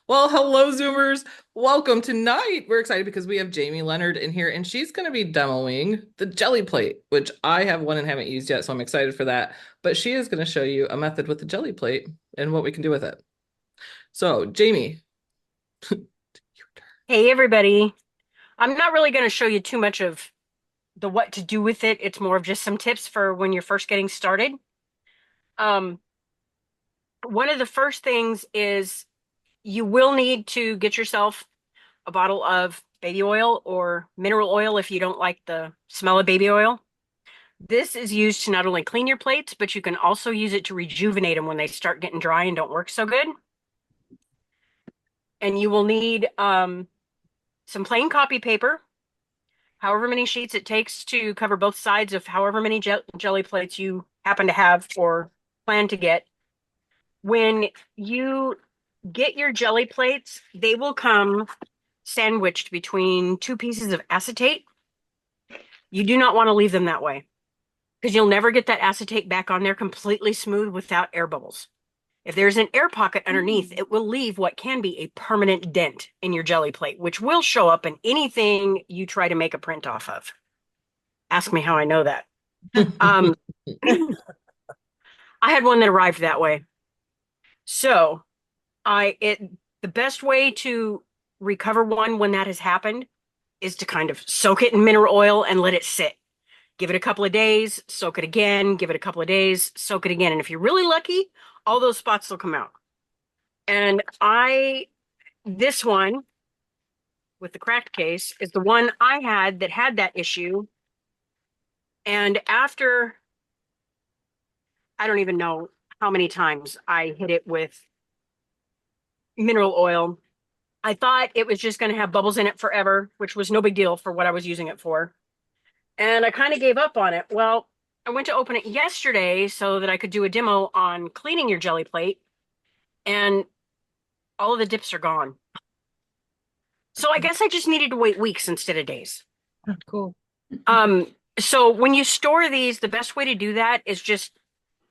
Well, hello, Zoomers. Welcome tonight. We're excited because we have Jamie Leonard in here, and she's going to be demoing the Gelli Plate, which I have one and haven't used yet, so I'm excited for that. But she is going to show you a method with the Gelli Plate and what we can do with it. So, Jamie, Hey everybody. I'm not really going to show you too much of the what to do with it. It's more of just some tips for when you're first getting started. Um, One of the first things is you will need to get yourself a bottle of baby oil or mineral oil if you don't like the smell of baby oil. This is used to not only clean your plates, but you can also use it to rejuvenate them when they start getting dry and don't work so good. And you will need some plain copy paper, however many sheets it takes to cover both sides of however many Gelli plates you happen to have or plan to get. When you get your Gelli plates, they will come sandwiched between two pieces of acetate. You do not want to leave them that way because you'll never get that acetate back on there completely smooth without air bubbles. If there's an air pocket underneath, it will leave what can be a permanent dent in your Gelli plate, which will show up in anything you try to make a print off of. Ask me how I know that. Um, I had one that arrived that way. So the best way to recover one when that has happened is to kind of soak it in mineral oil and let it sit. Give it a couple of days, soak it again, give it a couple of days, soak it again. And if you're really lucky, all those spots will come out. And this one with the cracked case is the one I had that had that issue. And after, I don't even know how many times I hit it with mineral oil. I thought it was just going to have bubbles in it forever, which was no big deal for what I was using it for. And I kind of gave up on it. Well, I went to open it yesterday so that I could do a demo on cleaning your Gelli plate, and all of the dips are gone. So I guess I just needed to wait weeks instead of days. cool. Um, so when you store these, the best way to do that is just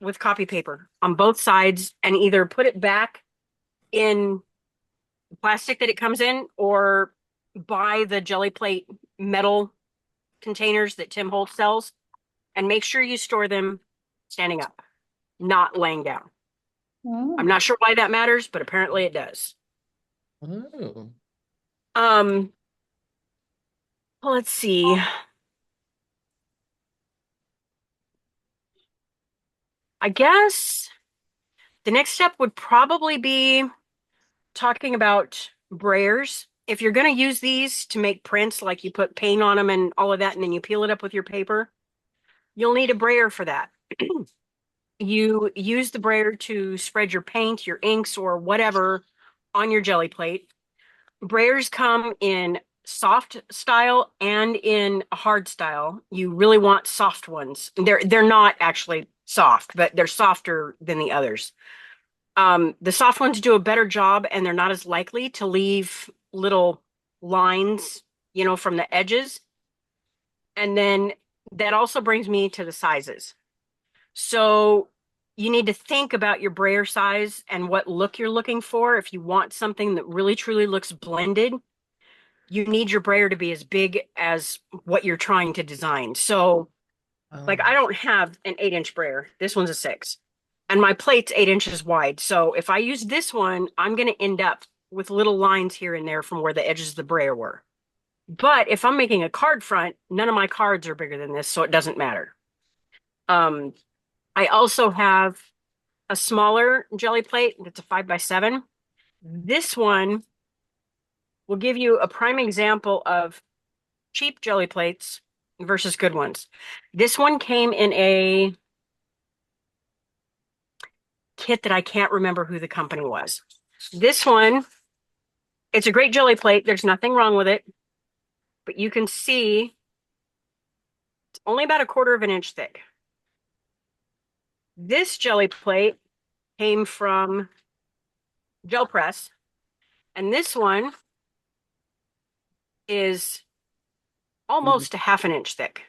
with copy paper on both sides and either put it back in the plastic that it comes in or buy the Gelli plate metal containers that Tim Holtz sells and make sure you store them standing up, not laying down. I'm Oh. not sure why that matters, but apparently it does. Oh. Um, well, let's see. I guess the next step would probably be talking about brayers. If you're going to use these to make prints, like you put paint on them and all of that, and then you peel it up with your paper, you'll need a brayer for that. You use the brayer to spread your paint, your inks, or whatever on your Gelli plate. Brayers come in soft style and in a hard style. You really want soft ones. They're not actually soft, but they're softer than the others. The soft ones do a better job and they're not as likely to leave little lines, from the edges. And then that also brings me to the sizes. So you need to think about your brayer size and what look you're looking for. If you want something that really truly looks blended, you need your brayer to be as big as what you're trying to design. So, like, Oh. I don't have an 8-inch brayer. This one's a 6. And my plate's 8 inches wide. So, if I use this one, I'm going to end up with little lines here and there from where the edges of the brayer were. But if I'm making a card front, none of my cards are bigger than this, so it doesn't matter. Um, I also have a smaller Gelli plate that's a 5x7. This one will give you a prime example of cheap Gelli plates versus good ones. This one came in a kit that I can't remember who the company was. This one, it's a great Gelli plate. There's nothing wrong with it, but you can see it's only about a quarter of an inch thick. This Gelli plate came from Gel Press, and this one is almost a half an inch thick.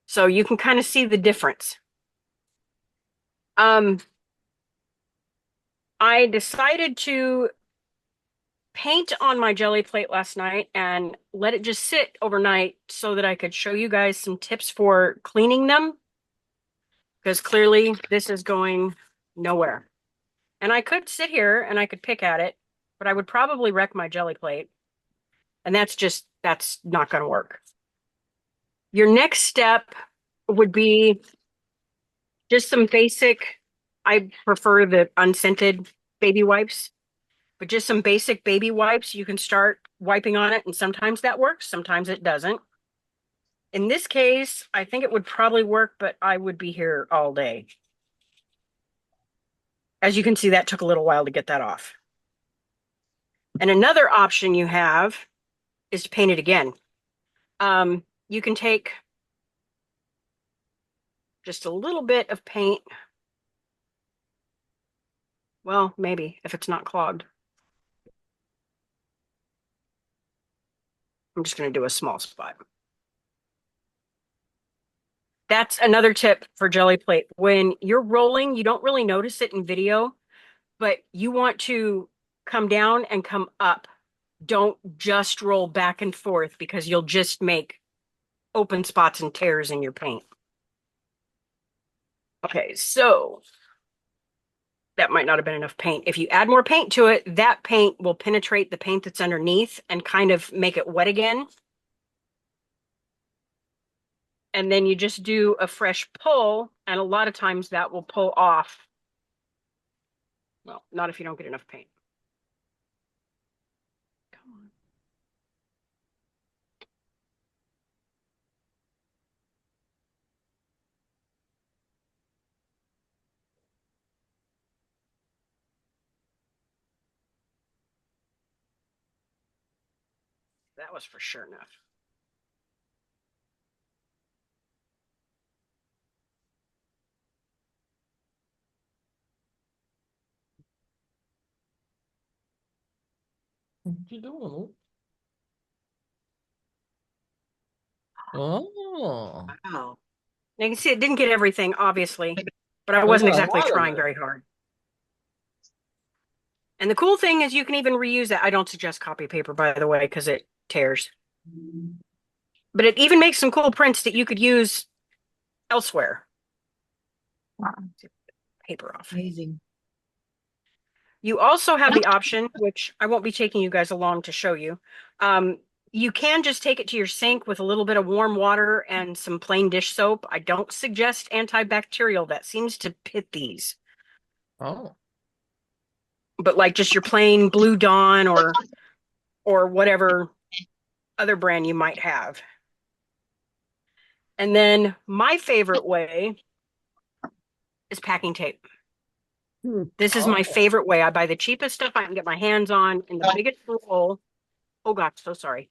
So you can kind of see the difference. Um, I decided to paint on my jelly plate last night and let it just sit overnight so that I could show you guys some tips for cleaning them because clearly this is going nowhere. And I could sit here and I could pick at it, but I would probably wreck my jelly plate. And that's not going to work. Your next step would be just some basic, I prefer the unscented baby wipes, but just some basic baby wipes. You can start wiping on it, and sometimes that works, sometimes it doesn't. In this case, I think it would probably work, but I would be here all day. As you can see, that took a little while to get that off. And another option you have is to paint it again. You can take just a little bit of paint. Well, maybe if it's not clogged. I'm just going to do a small spot. That's another tip for jelly plate. When you're rolling, you don't really notice it in video, but you want to come down and come up. Don't just roll back and forth because you'll just make open spots and tears in your paint. Okay, so that might not have been enough paint. If you add more paint to it, that paint will penetrate the paint that's underneath and kind of make it wet again. And then you just do a fresh pull, and a lot of times that will pull off. Well, not if you don't get enough paint. Come on. That was for sure enough. What you doing? Oh, Wow. You can see it didn't get everything, obviously, but I I wasn't got a exactly lot of trying it. very hard. And the cool thing is you can even reuse that. I don't suggest copy paper, by the way, because it tears. But it even makes some cool prints that you could use elsewhere. Paper off. Amazing. You also have the option, which I won't be taking you guys along to show you. You can just take it to your sink with a little bit of warm water and some plain dish soap. I don't suggest antibacterial. That seems to pit these. Oh, But like just your plain Blue Dawn or whatever other brand you might have. And then my favorite way is packing tape. This is my oh, favorite way. I buy the cheapest stuff I can get my hands on in the biggest roll. Oh gosh, so sorry.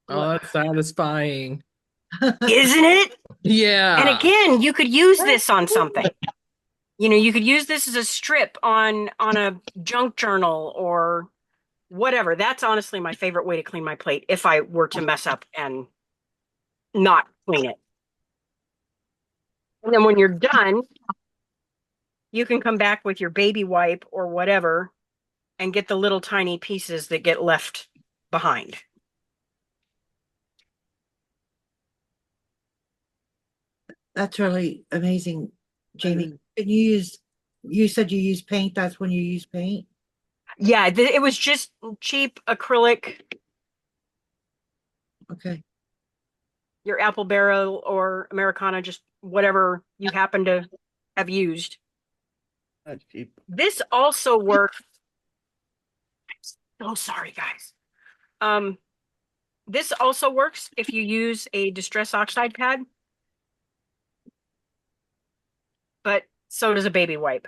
oh, Look, that's satisfying. isn't it? And Yeah. again, you could use this on something. You know, you could use this as a strip on a junk journal or whatever. That's honestly my favorite way to clean my plate if I were to mess up and not clean it. And then when you're done, you can come back with your baby wipe or whatever and get the little tiny pieces that get left behind. That's really amazing, Jamie. Can you use, you said you use paint, that's when you use paint? Yeah, it was just cheap acrylic, Okay. your apple barrel or Americana, just whatever you happen to have used. That's cheap. This also works. Oh, sorry, guys. Um, this also works if you use a distress oxide pad, but so does a baby wipe.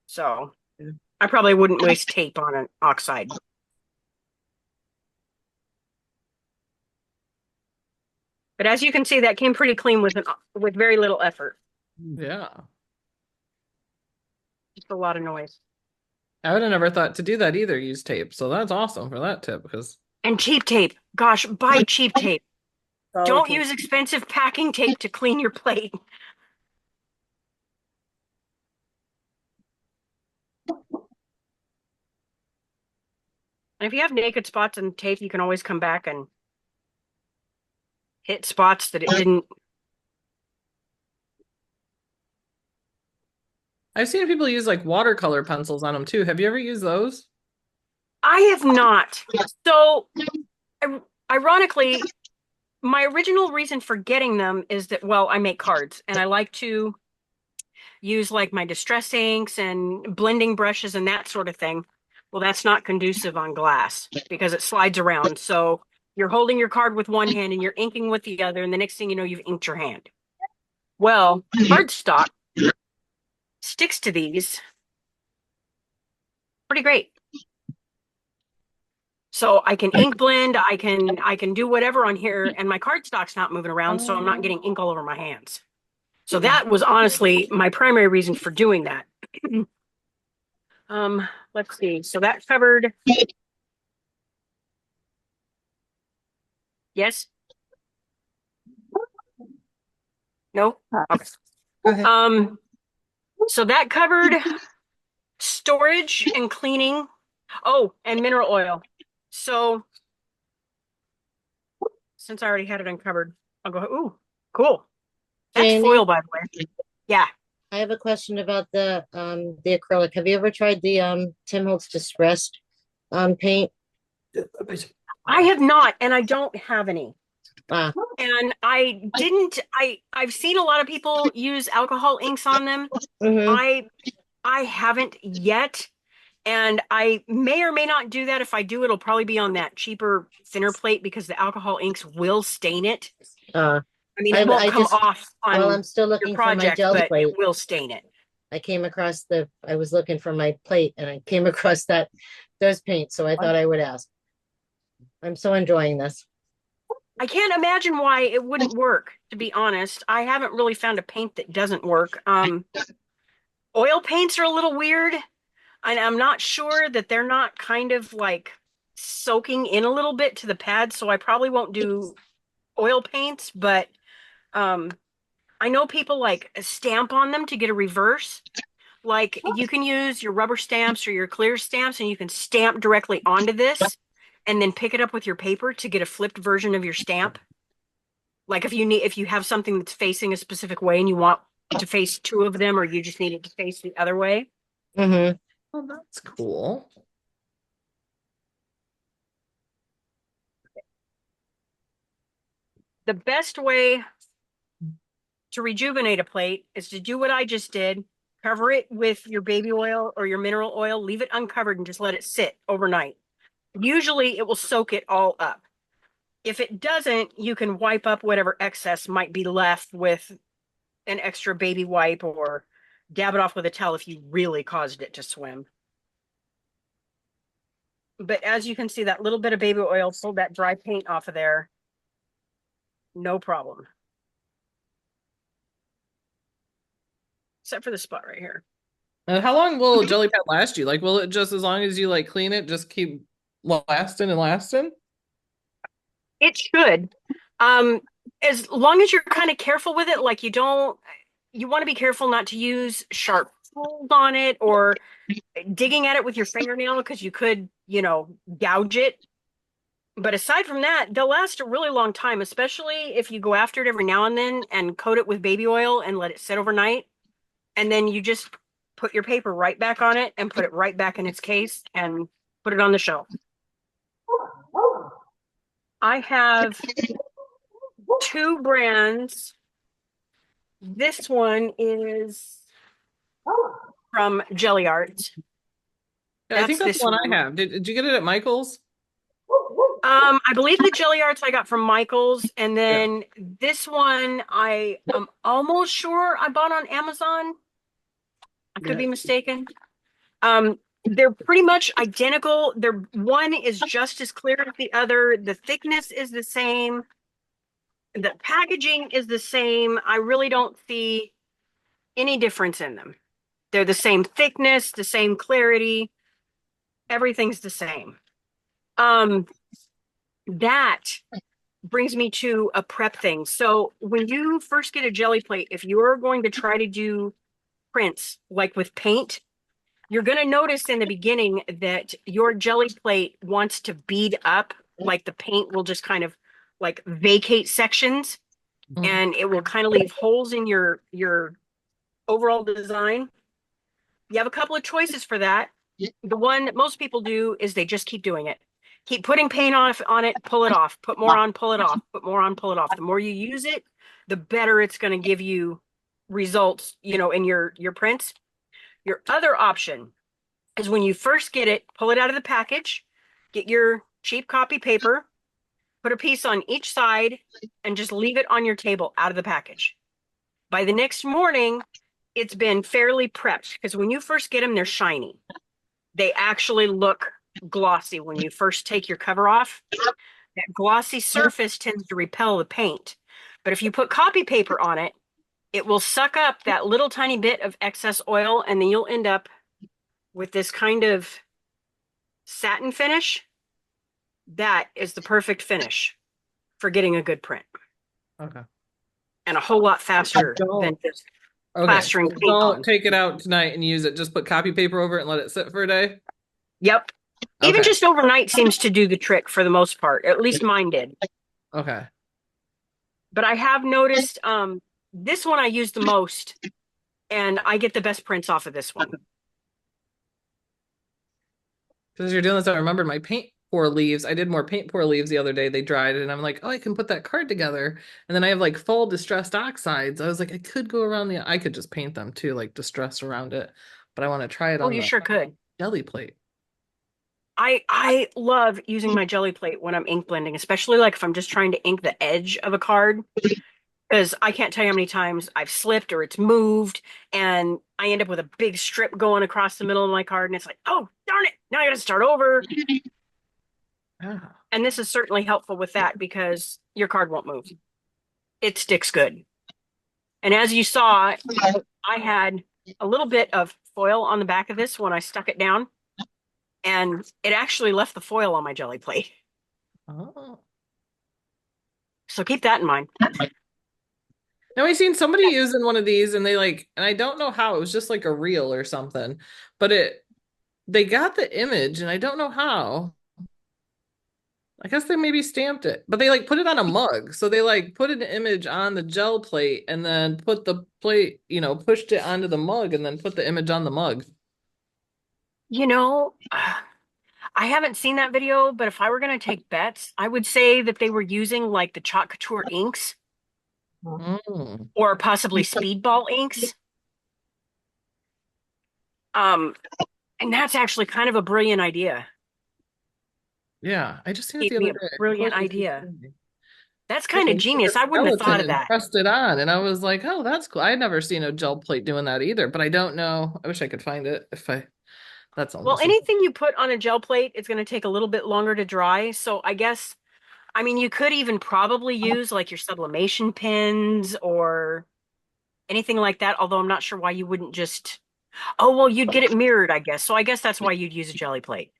So Yeah. I probably wouldn't waste tape on an oxide. But as you can see, that came pretty clean with very little effort. Yeah. Just a lot of noise. I would have never thought to do that either, use tape. So that's awesome for that tip because And cheap tape. Gosh, buy cheap tape. Dollar Don't tape. use expensive packing tape to clean your plate. And if you have naked spots on tape, you can always come back and hit spots that it didn't. I've seen people use like watercolor pencils on them too. Have you ever used those? I have not. So, ironically, my original reason for getting them is that, well, I make cards and I like to use like my distress inks and blending brushes and that sort of thing. Well, that's not conducive on glass because it slides around. So you're holding your card with one hand and you're inking with the other, and the next thing you know, you've inked your hand. Well, cardstock sticks to these pretty great. So I can ink blend, I can do whatever on here, and my cardstock's not moving around, so I'm not getting ink all over my hands. So that was honestly my primary reason for doing that. Um, let's see. So that covered, yes? No? Okay. Go ahead. So that covered storage and cleaning. Oh, and mineral oil. So since I already had it uncovered, I'll go, ooh, cool. That's Jamie, foil, by the way. Yeah. I have a question about the acrylic. Have you ever tried the Tim Holtz Distressed paint? I have not, and I don't have any. Ah, And I've seen a lot of people use alcohol inks on them. mm-hmm. I I haven't yet, and I may or may not do that. If I do, it'll probably be on that cheaper, thinner plate because the alcohol inks will stain it. Uh, I mean, it won't I come just off While on I'm still your looking for my project, jelly but it plate, will stain it. I was looking for my plate and I came across those paints, so I thought I would ask. I'm so enjoying this. I can't imagine why it wouldn't work, to be honest. I haven't really found a paint that doesn't work. Oil paints are a little weird, and I'm not sure that they're not kind of like soaking in a little bit to the pad, so I probably won't do oil paints, but um I know people like stamp on them to get a reverse. Like you can use your rubber stamps or your clear stamps and you can stamp directly onto this and then pick it up with your paper to get a flipped version of your stamp. Like if you have something that's facing a specific way and you want to face two of them or you just need it to face the other way. Mm-hmm. Oh, that's cool. The best way to rejuvenate a plate is to do what I just did. Cover it with your baby oil or your mineral oil, leave it uncovered and just let it sit overnight. Usually it will soak it all up. If it doesn't, you can wipe up whatever excess might be left with an extra baby wipe or dab it off with a towel if you really caused it to swim. But as you can see, that little bit of baby oil pulled that dry paint off of there. No problem. Except for the spot right here. And how long will jelly pad last you? Like, will it just as long as you like clean it, just keep lasting and lasting? It should. Um, as long as you're kind of careful with it, like you want to be careful not to use sharp tools on it or digging at it with your fingernail because you could, gouge it. But aside from that, they'll last a really long time, especially if you go after it every now and then and coat it with baby oil and let it sit overnight. And then you just put your paper right back on it and put it right back in its case and put it on the shelf. I have two brands. This one is from Jelly Arts. Yeah, I think that's This the one one. I have. Did you get it at Michael's? I believe the Jelly Arts I got from Michael's, and Yeah. then this one I am almost sure I bought on Amazon. I could be mistaken. They're pretty much identical. One is just as clear as the other. The thickness is the same. The packaging is the same. I really don't see any difference in them. They're the same thickness, the same clarity. Everything's the same. Um, that brings me to a prep thing. So when you first get a Gelli Plate, if you're going to try to do prints like with paint, you're going to notice in the beginning that your Gelli Plate wants to bead up, like the paint will just kind of like vacate sections and it will kind of leave holes in your overall design. You have a couple of choices for that. The one that most people do is they just keep doing it. Keep putting paint on it, pull it off, put more on, pull it off, put more on, pull it off. The more you use it, the better it's going to give you results, in your prints. Your other option is when you first get it, pull it out of the package, get your cheap copy paper, put a piece on each side, and just leave it on your table out of the package. By the next morning, it's been fairly prepped because when you first get them, they're shiny. They actually look glossy when you first take your cover off. That glossy surface tends to repel the paint. But if you put copy paper on it, it will suck up that little tiny bit of excess oil, and then you'll end up with this kind of satin finish. That is the perfect finish for getting a good print. Okay. And a whole lot faster than just plastering paint Don't on. take it out tonight and use it. Just put copy paper over it and let it sit for a day. Yep. Even Okay. just overnight seems to do the trick for the most part. At least mine did. Okay. But I have noticed this one I use the most, and I get the best prints off of this one. Because you're doing this, I remembered my paint pour leaves. I did more paint pour leaves the other day. They dried, and I'm like, oh, I can put that card together. And then I have like full distressed oxides. I was like, I could go around I could just paint them too, like distress around it. But I want to try it Oh, on you the sure could. Gelli Plate. I love using my Gelli Plate when I'm ink blending, especially like if I'm just trying to ink the edge of a card. Because I can't tell you how many times I've slipped or it's moved, and I end up with a big strip going across the middle of my card, and it's like, oh, darn it, now I got to start over. Ah. And this is certainly helpful with that because your card won't move. It sticks good. And as you saw, I had a little bit of foil on the back of this when I stuck it down, and it actually left the foil on my Gelli Plate. Oh. So keep that in mind. Now I seen somebody using one of these and and I don't know how, it was just like a reel or something, but they got the image and I don't know how. I guess they maybe stamped it, but they put it on a mug. So they put an image on the gel plate and then put the plate, pushed it onto the mug and then put the image on the mug. I haven't seen that video, but if I were going to take bets, I would say that they were using like the Chalk Couture inks Mm. or possibly Speedball inks. And that's actually kind of a brilliant idea. Yeah, I just seen it Gave the me other a day. brilliant idea. That's kind of They took a genius. I wouldn't have thought skeleton of and that. pressed it on, and I was like, "Oh, that's cool." I had never seen a gel plate doing that either, but I don't know. I wish I could find it if I. That's Well, almost. anything you put on a gel plate, it's going to take a little bit longer to dry. So I mean, you could even probably use like your sublimation pins or anything like that. Although I'm not sure why you wouldn't just. Oh, well, you'd get it mirrored, I guess. So I guess that's why you'd use a Gelli Plate.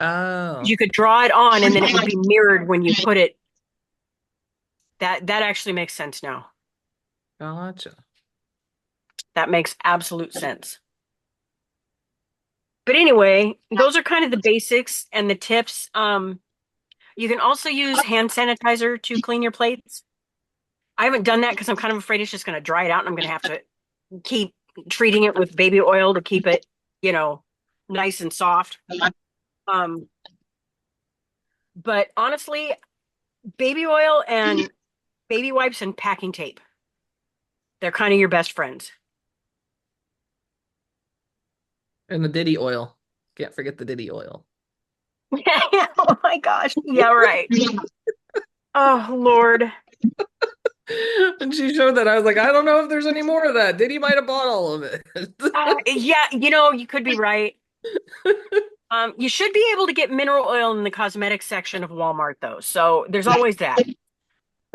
Oh, You could draw it on and then it would be mirrored when you put it. That actually makes sense now. gotcha. That makes absolute sense. But anyway, those are kind of the basics and the tips. You can also use hand sanitizer to clean your plates. I haven't done that because I'm kind of afraid it's just going to dry it out and I'm going to have to keep treating it with baby oil to keep it, nice and soft. But honestly, baby oil and baby wipes and packing tape, they're kind of your best friends. And the Diddy oil. Can't forget the Diddy oil. Oh my gosh. Yeah, right. Oh, Lord. And she showed that. I was like, I don't know if there's any more of that. Diddy might have bought all of it. Yeah, you could be right. You should be able to get mineral oil in the cosmetics section of Walmart, though. So there's always that.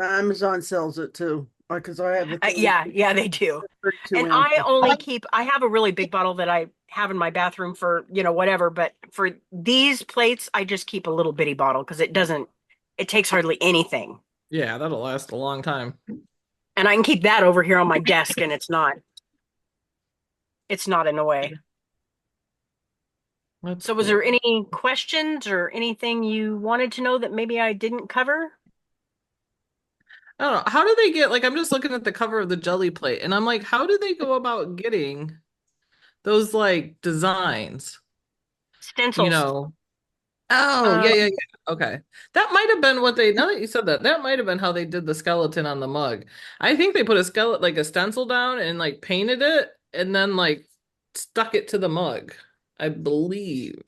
Amazon sells it too. Because I have a Yeah, they do. 32 And ounces. I have a really big bottle that I have in my bathroom for, whatever. But for these plates, I just keep a little bitty bottle because it takes hardly anything. Yeah, that'll last a long time. And I can keep that over here on my desk and it's not in the way. That's So was cool. there any questions or anything you wanted to know that maybe I didn't cover? I don't know. How do they get, like, I'm just looking at the cover of the Gelli Plate and I'm like, how do they go about getting those like designs? You Stencils. know? Oh, yeah, yeah, Um, yeah. Okay. That might have been what they, now that you said that, that might have been how they did the skeleton on the mug. I think they put a skeleton, like a stencil down and like painted it and then like stuck it to the mug, I believe.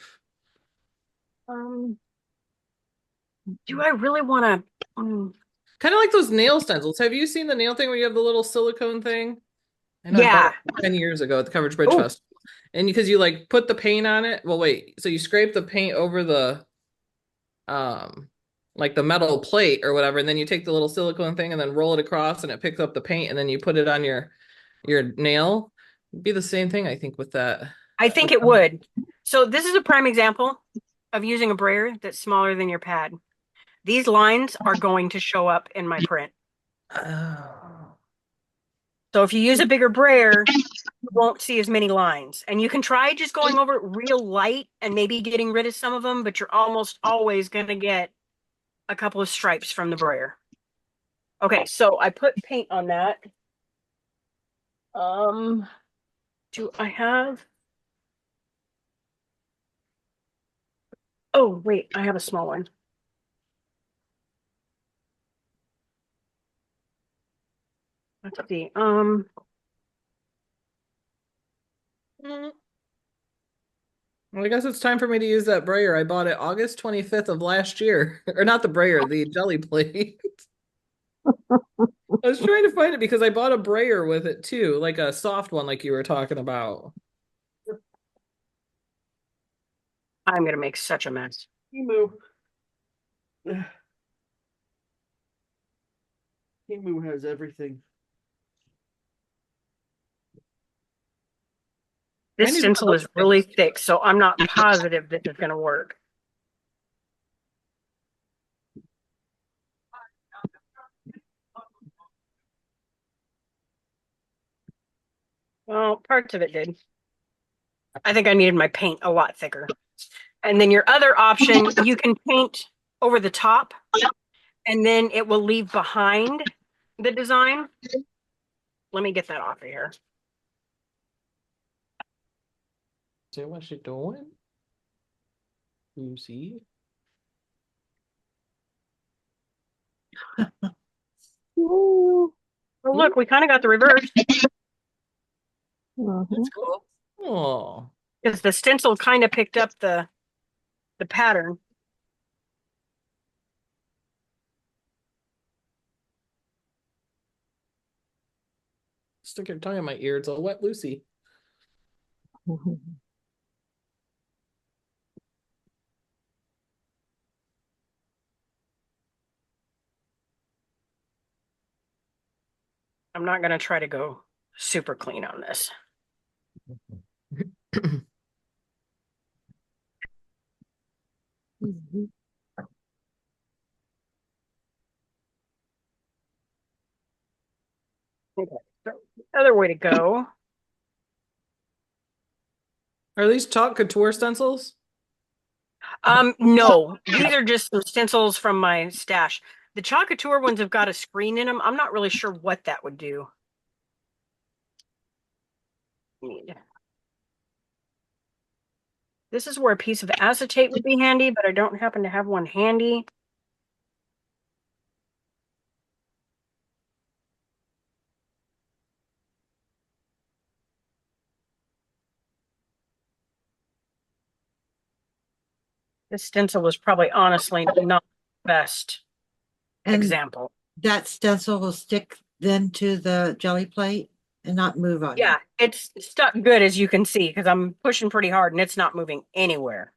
um, do I really want to? Kind of like those nail stencils. Have you seen the nail thing where you have the little silicone thing? I know I bought Yeah. one 10 years ago at the Covered Bridge Oh, Fest. And because you like put the paint on it, well, wait, so you scrape the paint over the um like the metal plate or whatever, and then you take the little silicone thing and then roll it across and it picks up the paint and then you put it on your nail. It'd be the same thing, I think, with that. I think it would. So this is a prime example of using a brayer that's smaller than your pad. These lines are going to show up in my print. Oh. So if you use a bigger brayer, you won't see as many lines. And you can try just going over it real light and maybe getting rid of some of them, but you're almost always going to get a couple of stripes from the brayer. Okay, so I put paint on that. Um, do I have? Oh, wait, I have a small one. Let's see. Well, I guess it's time for me to use that brayer. I bought it August 25th of last year. Or not the brayer, the Gelli Plate. I was trying to find it because I bought a brayer with it too, like a soft one like you were talking about. I'm gonna make such a mess. Emu. Emu has everything. I This need one stencil of is those really things. thick, so I'm not positive this is gonna work. Well, parts of it did. I think I needed my paint a lot thicker. And then your other option, you can paint over the top and then it will leave behind the design. Let me get that off of here. See what she doing? You see? Ooh. Oh, look, we kind of got the reverse That's cool. Oh, because the stencil kind of picked up the pattern. stick your tongue in my ear. It's a wet Lucy. I'm not going to try to go super clean on this. Okay, so the other way to go. Are these chalk couture stencils? No, these are just some stencils from my stash. The Chocateur ones have got a screen in them. I'm not really sure what that would do. This is where a piece of acetate would be handy, but I don't happen to have one handy. This stencil was probably honestly not the best And example. that stencil will stick then to the jelly plate and not move on you. Yeah, it's stuck good as you can see because I'm pushing pretty hard and it's not moving anywhere.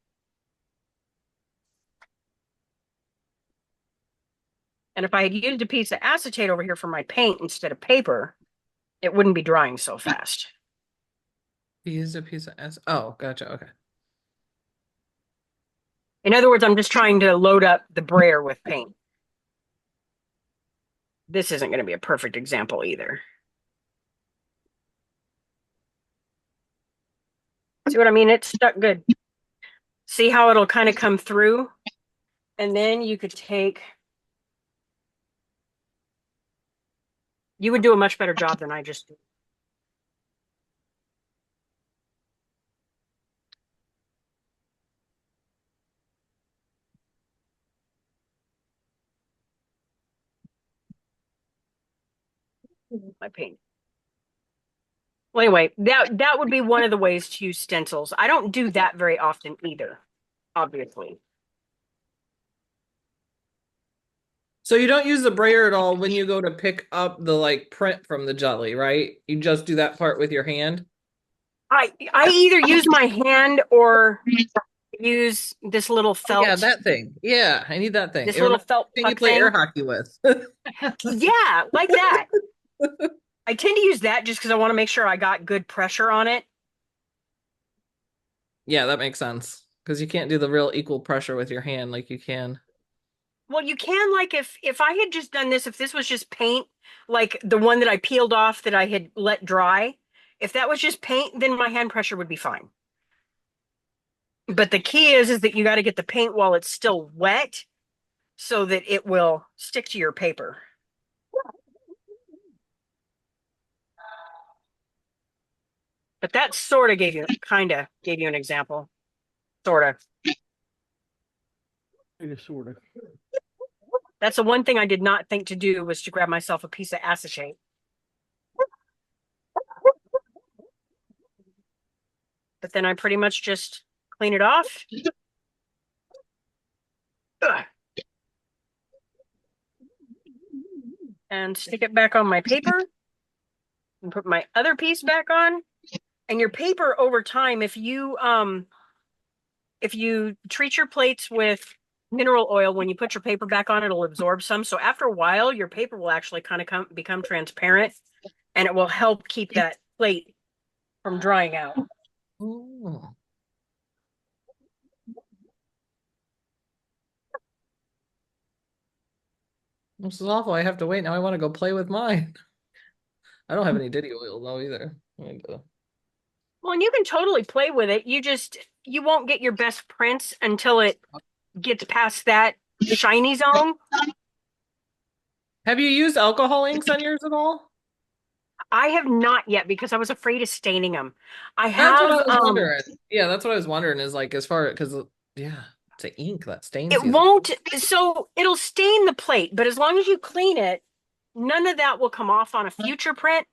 And if I had used a piece of acetate over here for my paint instead of paper, it wouldn't be drying so fast. You used a piece of S. Oh, gotcha. Okay. In other words, I'm just trying to load up the brayer with paint. This isn't going to be a perfect example either. See what I mean? It's stuck good. See how it'll kind of come through? And then you could take, you would do a much better job than I just did. My paint. Well, anyway, that would be one of the ways to use stencils. I don't do that very often either, obviously. So you don't use the brayer at all when you go to pick up the like print from the jelly, right? You just do that part with your hand. I either use my hand or use this little Oh, yeah, felt, that thing. Yeah, I need that thing. this It little reminds me of felt the thing you puck play air thing. hockey with. Yeah, like that. I tend to use that just because I want to make sure I got good pressure on it. Yeah, that makes sense. Because you can't do the real equal pressure with your hand like you can. Well, you can, like, if I had just done this, if this was just paint, like the one that I peeled off that I had let dry, if that was just paint, then my hand pressure would be fine. But the key is that you got to get the paint while it's still wet so that it will stick to your paper. But that sort of kind of gave you an example. Sort of. Sort of. That's the one thing I did not think to do was to grab myself a piece of acetate. But then I pretty much just clean it off. Ugh. And stick it back on my paper and put my other piece back on. And your paper over time, if you treat your plates with mineral oil, when you put your paper back on, it'll absorb some. So after a while, your paper will actually kind of become transparent, and it will help keep that plate from drying out. Oh. This is awful. I have to wait. Now I want to go play with mine. I don't have any Diddy oil though either. Well, and you can totally play with it. You won't get your best prints until it gets past that shiny zone. Have you used alcohol inks on yours at all? I have not yet because I was afraid of staining them. I That's what I have, was wondering. Yeah, that's what I was wondering is like as far because yeah, it's an ink that stains it you. won't, so it'll stain the plate, but as long as you clean it, none of that will come off on a future print,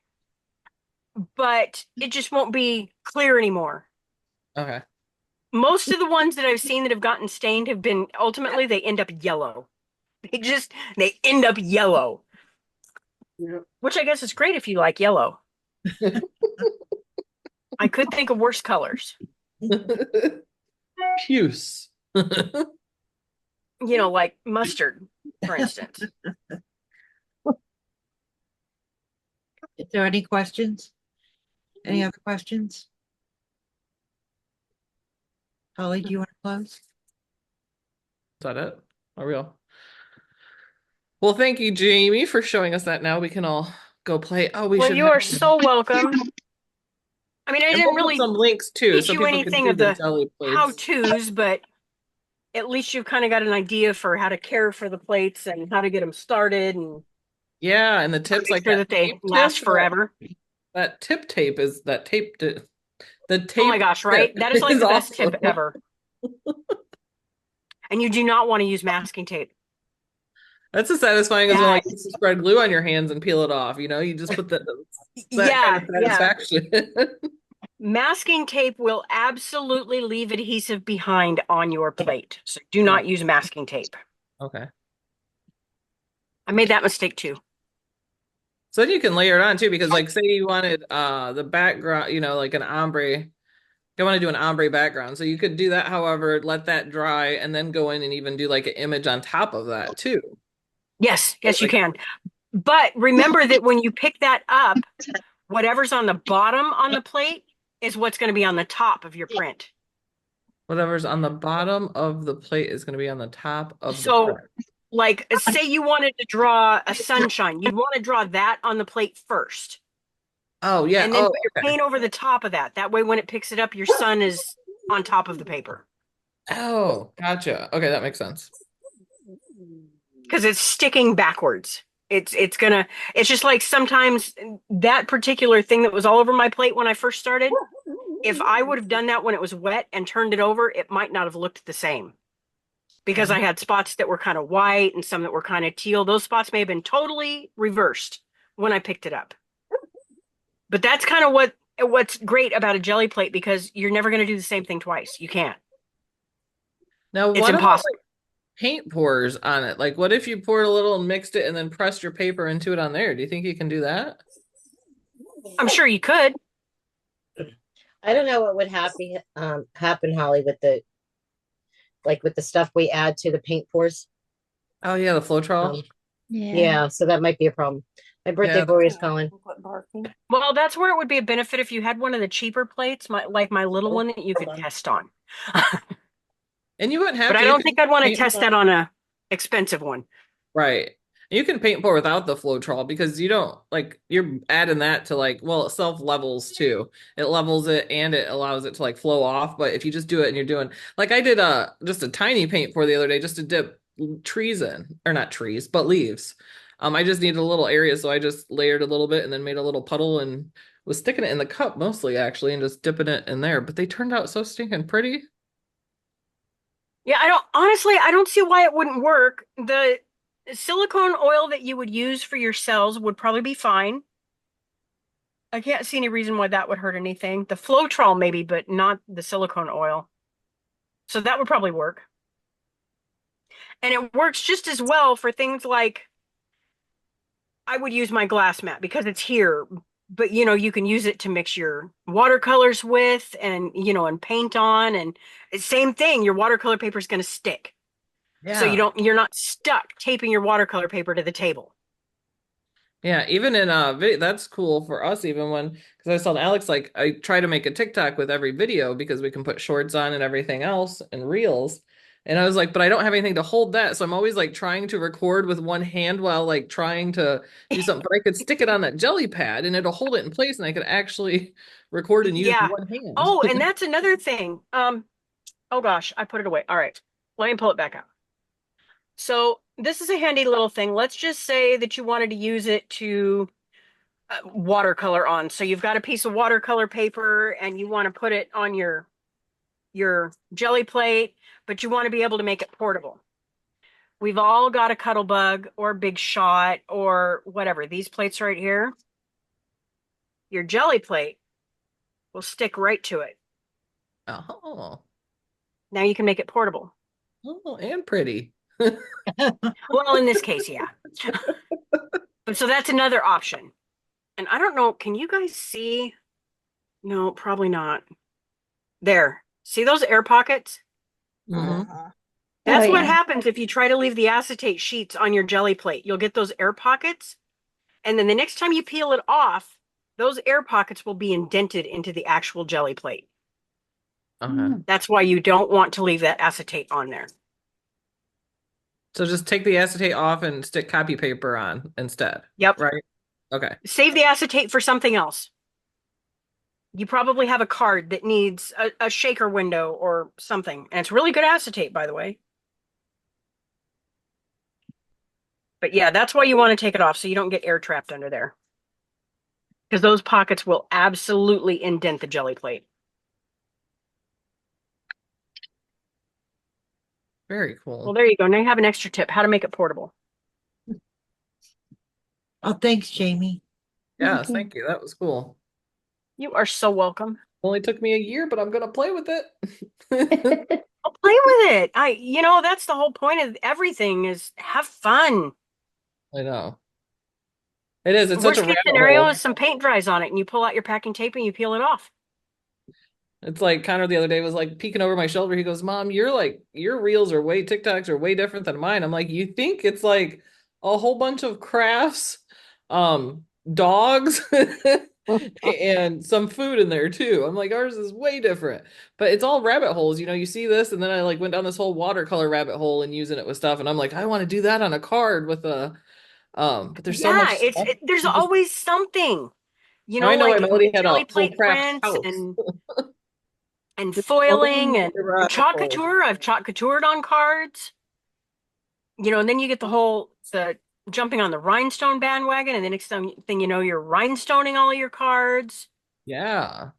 but it just won't be clear anymore. Okay. Most of the ones that I've seen that have gotten stained have been ultimately they end up yellow. They end up yellow. Yeah. Which I guess is great if you like yellow. I could think of worse colors. Puce. Like mustard, for instance. Is there any questions? Any other questions? Holly, do you want to close? Is that it? Are we all? Well, thank you, Jamie, for showing us that. Now we can all go play. Oh, we Well, should you have. are so welcome. I mean, I And didn't we'll put really some links too, teach so you people can anything see of the the jelly plates. how-tos, but at least you've kind of got an idea for how to care for the plates and how to get them started and Yeah, and the tips make like sure that that they tape last tip. forever. That tip tape is that tape. The tape. Oh my gosh, right? tip That is like the best awesome. tip ever. And you do not want to use masking tape. That's as satisfying as when That, like you spread glue on your hands and peel it off. You just put that kind yeah, of yeah. satisfaction. Masking tape will absolutely leave adhesive behind on your plate. So do not use masking tape. Okay. I made that mistake too. So then you can layer it on too, because like say you wanted the background, like an ombre. You want to do an ombre background. So you could do that, however, let that dry and then go in and even do like an image on top of that too. Yes, you Like can. But remember that when you pick that up, whatever's on the bottom on the plate is what's going to be on the top of your print. whatever's on the bottom of the plate is going to be on the top of the So print. Like, say you wanted to draw a sunshine, you'd want to draw that on the plate first, Oh yeah. and then Oh, put your okay. paint over the top of that. That way, when it picks it up, your sun is on top of the paper Oh, gotcha. Okay, that makes sense. because it's sticking backwards. It's just like sometimes that particular thing that was all over my plate when I first started, if I would have done that when it was wet and turned it over, it might not have looked the same because I had spots that were kind of white and some that were kind of teal. Those spots may have been totally reversed when I picked it up. But that's kind of what's great about a jelly plate because you're never going to do the same thing twice. You can't. Now, It's what about impossible. like paint pours on it? Like, what if you poured a little and mixed it and then pressed your paper into it on there? Do you think you can do that? I'm sure you could. I don't know what would happen, Holly, with the stuff we add to the paint pours. Oh yeah, the Floetrol. Um, yeah, so that might be a problem. My birthday Yeah, boy is calling. Well, that's where it would be a benefit if you had one of the cheaper plates, like my little one that you could Hold on. test on. and you wouldn't have But to. I You don't can think I'd want to paint test that on a expensive one. right. You can paint pour without the Floetrol because you don't like you're adding that to like well, it self levels too. It levels it and it allows it to like flow off. But if you just do it and you're doing like I did just a tiny paint pour the other day just to dip trees in or not trees but leaves. I just needed a little area so I just layered a little bit and then made a little puddle and was sticking it in the cup mostly actually and just dipping it in there. But they turned out so stinking pretty. Yeah, I don't see why it wouldn't work. The silicone oil that you would use for your cells would probably be fine. I can't see any reason why that would hurt anything. The Floetrol maybe, but not the silicone oil. So that would probably work. And it works just as well for things like I would use my glass mat because it's here, but you can use it to mix your watercolors with and paint on and same thing, your watercolor paper is going to stick. So Yeah. you're not stuck taping your watercolor paper to the table. Yeah, even in video, that's cool for us. Even when, because I was telling Alex, like I try to make a TikTok with every video because we can put shorts on and everything else and reels. And I was like, but I don't have anything to hold that, so I'm always like trying to record with one hand while like trying to do something. But I could stick it on that jelly pad and it'll hold it in place, and I could actually record and use Yeah. one hand. Oh, and that's another thing. Oh gosh, I put it away. All right. Let me pull it back out. So this is a handy little thing. Let's just say that you wanted to use it to watercolor on. So you've got a piece of watercolor paper and you want to put it on your jelly plate, but you want to be able to make it portable. We've all got a Cuddle Bug or Big Shot or whatever. These plates right here, your jelly plate will stick right to it. Oh, Now you can make it portable. oh, and pretty. Well, in this case, yeah. But so that's another option. And I don't know, can you guys see? No, probably not. There. See those air pockets? Mhm. That's Oh, what yeah. happens if you try to leave the acetate sheets on your jelly plate. You'll get those air pockets. And then the next time you peel it off, those air pockets will be indented into the actual jelly plate. Okay. That's why you don't want to leave that acetate on there. So just take the acetate off and stick copy paper on instead, Yep. right? Okay. Save the acetate for something else. You probably have a card that needs a shaker window or something. And it's really good acetate, by the way. But yeah, that's why you want to take it off so you don't get air trapped under there. Because those pockets will absolutely indent the jelly plate. Very Well, cool. there you go. Now you have an extra tip, how to make it portable. Oh, thanks, Jamie. Yes, thank you. That was cool. You are so welcome. Only took me a year, but I'm gonna play with it. I'll play with it. That's the whole point of everything is have fun. I know. It is. It's such a Worst case rabbit scenario hole. is some paint dries on it and you pull out your packing tape and you peel it off. It's like Connor the other day was like peeking over my shoulder. He goes, "Mom, your reels are way TikToks are way different than mine." I'm like, "You think it's like a whole bunch of crafts, dogs, and some food in there too. I'm like, ours is way different, but it's all rabbit holes. You know, you see this, and then I like went down this whole watercolor rabbit hole and using it with stuff, and I'm like, I want to do that on a card with a, but there's so much Yeah, stuff. there's You just, always something, now I know why like Melody had a jelly whole plate craft prints house. and Just so foiling many and rabbit chalk holes. couture. I've chalk coutured on cards, and then you get the jumping on the rhinestone bandwagon, and the next thing you know, you're rhinestoning all of your cards. Yeah.